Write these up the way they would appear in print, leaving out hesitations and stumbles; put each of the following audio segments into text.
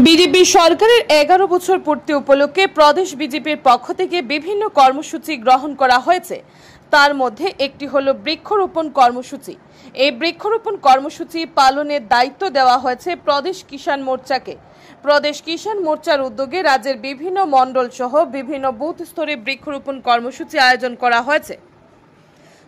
BJP সরকারের 11 বছর পূর্তি উপলক্ষে প্রদেশ বিজেপির পক্ষ থেকে বিভিন্ন কর্মসূচি গ্রহণ করা হয়েছে। তার মধ্যে একটি হলো বৃক্ষরোপণ কর্মসূচি। এই বৃক্ষরোপণ কর্মসূচি পালনের দায়িত্ব দেওয়া হয়েছে প্রদেশ কিষাণ মোর্চাকে। প্রদেশ কিষাণ মোর্চার উদ্যোগে রাজ্যের বিভিন্ন মণ্ডল সহ বিভিন্ন বুথ স্তরে বৃক্ষরোপণ কর্মসূচি আয়োজন করা হয়েছে।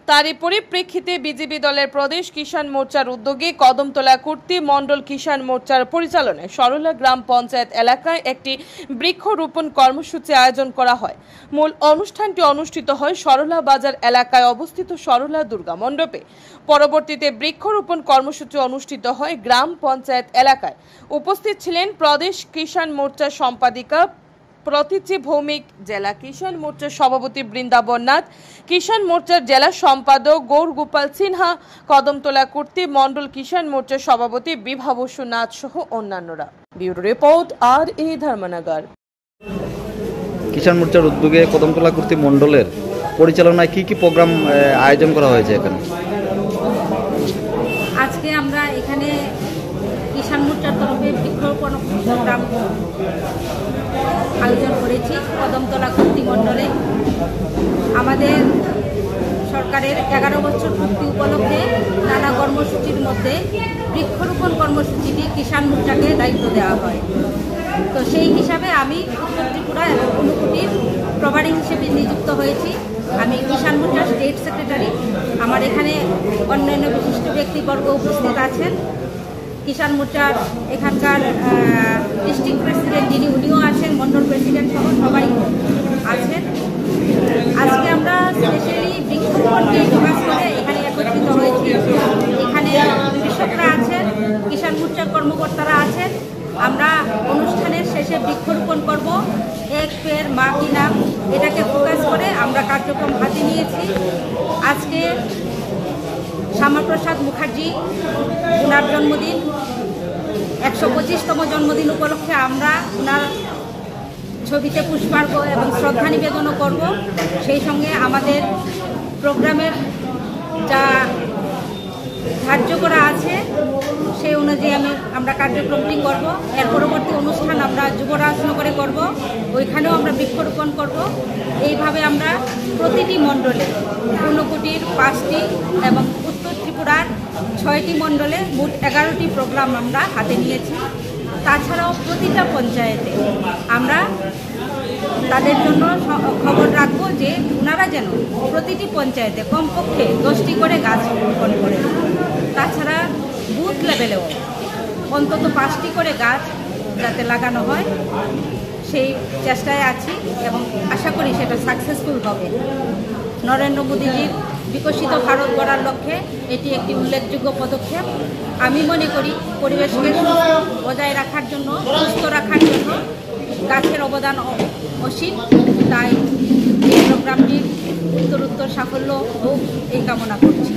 তারই পরিপ্রেক্ষিতে বিজেপি দলের প্রদেশ কিষাণ মোর্চার উদ্যোগে কদমতলা কুর্তি মণ্ডল কিষাণ মোর্চার পরিচালনায় সরলা গ্রাম পঞ্চায়েত এলাকায় একটি বৃক্ষরোপণ কর্মসূচি আয়োজন করা হয়। মূল অনুষ্ঠানটি অনুষ্ঠিত হয় সরলা বাজার এলাকায় অবস্থিত সরলা দুর্গা মণ্ডপে। পরবর্তীতে বৃক্ষরোপণ কর্মসূচি অনুষ্ঠিত হয় গ্রাম পঞ্চায়েত এলাকায়। উপস্থিত ছিলেন প্রদেশ কিষাণ মোর্চার সম্পাদিকা প্রতীচি ভৌমিক, জেলা কিষাণ মোর্চার সভাপতি বৃন্দাবন নাথ, কিষাণ মোর্চার জেলা সম্পাদক গৌর গোপাল সিনহা, কদমতলা কুর্তি মণ্ডল কিষাণ মোর্চার সভাপতি বিভাবসু নাথ সহ অন্যান্যরা। Bureau report R A. Dharmanagar. Kisan মোর্চার উদ্যোগে কদমতলা কুর্তি মণ্ডলের পরিচালনায় কি কি প্রোগ্রাম আয়োজন করা হয়েছে এখানে? আজকে আমরা এখানে কিষাণ মোর্চার তরফে বৃক্ষরোপণ প্রোগ্রাম আয়োজন করেছি কদমতলা কুর্তি মণ্ডলে। আমাদের সরকারের 11 বছর পূর্তি উপলক্ষে নানা কর্মসূচির মধ্যে বৃক্ষরোপণ কর্মসূচিটি কিষাণ মোর্চাকে দায়িত্ব দেওয়া হয়। তো সেই হিসাবে আমি উত্তর ত্রিপুরা এবং ঊনকোটির প্রভারী হিসেবে নিযুক্ত হয়েছি। আমি কিষাণ মোর্চার স্টেট সেক্রেটারি। আমার এখানে অন্যান্য বিশিষ্ট ব্যক্তিবর্গ উপস্থিত আছেন। কিষাণ মোর্চার এখানকার ডিস্ট্রিক্ট প্রেসিডেন্ট যিনি উনিও আছেন, মন্ডল প্রেসিডেন্ট সহ সবাই আছেন। আজকে আমরা স্পেশালি বৃক্ষরোপণকে ফোকাস করে এখানে একত্রিত হয়েছি। এখানে কৃষকরা আছেন, কিষাণ মোর্চার কর্মকর্তারা আছেন। আমরা অনুষ্ঠানের শেষে বৃক্ষরোপণ করব, এক পেড় মা কি নাম, এটাকে ফোকাস করে আমরা কার্যক্রম হাতে নিয়েছি। আজকে শ্যামাপ্রসাদ মুখার্জি ওনার জন্মদিন, 125তম জন্মদিন উপলক্ষে আমরা ওনার ছবিতে পুষ্পার্ঘ্য এবং শ্রদ্ধা নিবেদনও করব। সেই সঙ্গে আমাদের প্রোগ্রামের যা ধার্য করা আছে সেই অনুযায়ী আমরা কার্যক্রমটি করব। এর পরবর্তী অনুষ্ঠান আমরা যুবরাজনগরে করব, ওইখানেও আমরা বৃক্ষরোপণ করব। এইভাবে আমরা প্রতিটি মণ্ডলে ঊনকোটির 5টি এবং উত্তর ত্রিপুরার 6টি মণ্ডলে মোট 11টি প্রোগ্রাম আমরা হাতে নিয়েছি। তাছাড়াও প্রতিটা পঞ্চায়েতে আমরা তাদের জন্য খবর রাখবো যে ওনারা যেন প্রতিটি পঞ্চায়েতে কমপক্ষে 10টি করে গাছ রোপণ করেন। তাছাড়া বুথ লেভেলেও অন্তত 5টি করে গাছ যাতে লাগানো হয় সেই চেষ্টায় আছি এবং আশা করি সেটা সাকসেসফুল হবে। নরেন্দ্র মোদীজির বিকশিত ভারত গড়ার লক্ষ্যে এটি একটি উল্লেখযোগ্য পদক্ষেপ। আমি মনে করি পরিবেশকে বজায় রাখার জন্য, সুস্থ রাখার জন্য গাছের অবদান অসীম। তাই এই প্রোগ্রামটির উত্তরোত্তর সাফল্য হোক এই কামনা করছি।